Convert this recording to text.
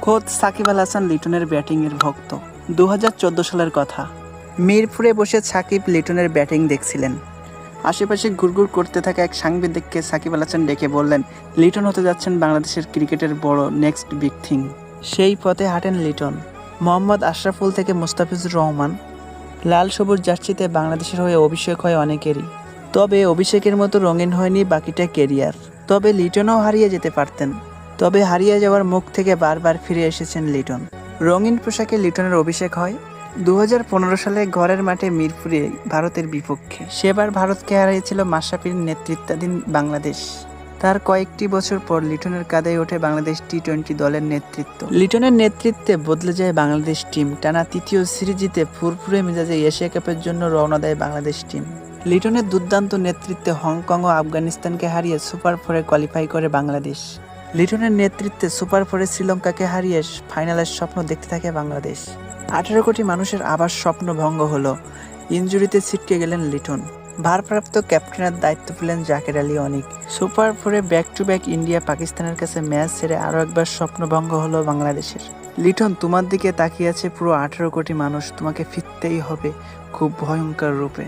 খোদ সাকিব আল হাসান লিটনের ব্যাটিংয়ের ভক্ত। 2014 সালের কথা, মিরপুরে বসে সাকিব লিটনের ব্যাটিং দেখছিলেন। আশেপাশে ঘুরঘুর করতে থাকা এক সাংবাদিককে সাকিব আল হাসান ডেকে বললেন, লিটন হতে যাচ্ছেন বাংলাদেশের ক্রিকেটের বড় নেক্সট বিগ থিং। সেই পথে হাঁটেন লিটন। মোহাম্মদ আশরাফুল থেকে মুস্তাফিজুর রহমান, লাল সবুজ জার্সিতে বাংলাদেশের হয়ে অভিষেক হয় অনেকেরই। তবে অভিষেকের মতো রঙিন হয়নি বাকিটা কেরিয়ার। তবে লিটনও হারিয়ে যেতে পারতেন। তবে হারিয়ে যাওয়ার মুখ থেকে বারবার ফিরে এসেছেন লিটন। রঙিন পোশাকে লিটনের অভিষেক হয় 2015 সালে ঘরের মাঠে মিরপুরে ভারতের বিপক্ষে। সেবার ভারতকে হারিয়েছিল মাশরাফির নেতৃত্বাধীন বাংলাদেশ। তার কয়েকটি বছর পর লিটনের কাঁধে ওঠে বাংলাদেশ টি-20 দলের নেতৃত্ব। লিটনের নেতৃত্বে বদলে যায় বাংলাদেশ টিম। টানা তৃতীয় সিরিজ জিতে ফুরফুরে মেজাজে এশিয়া কাপের জন্য রওনা দেয় বাংলাদেশ টিম। লিটনের দুর্দান্ত নেতৃত্বে হংকং ও আফগানিস্তানকে হারিয়ে সুপার ফোরে কোয়ালিফাই করে বাংলাদেশ। লিটনের নেতৃত্বে সুপার ফোরে শ্রীলঙ্কাকে হারিয়ে ফাইনালের স্বপ্ন দেখতে থাকে বাংলাদেশ। 18 কোটি মানুষের আবার স্বপ্ন ভঙ্গ হলো। ইনজুরিতে ছিটকে গেলেন লিটন। ভারপ্রাপ্ত ক্যাপ্টেনের দায়িত্ব পেলেন জাকের আলী অনিক। সুপার ফোরে ব্যাক টু ব্যাক ইন্ডিয়া পাকিস্তানের কাছে ম্যাচ ছেড়ে আরও একবার স্বপ্নভঙ্গ হলো বাংলাদেশের। লিটন, তোমার দিকে তাকিয়ে আছে পুরো 18 কোটি মানুষ। তোমাকে ফিরতেই হবে খুব ভয়ঙ্কর রূপে।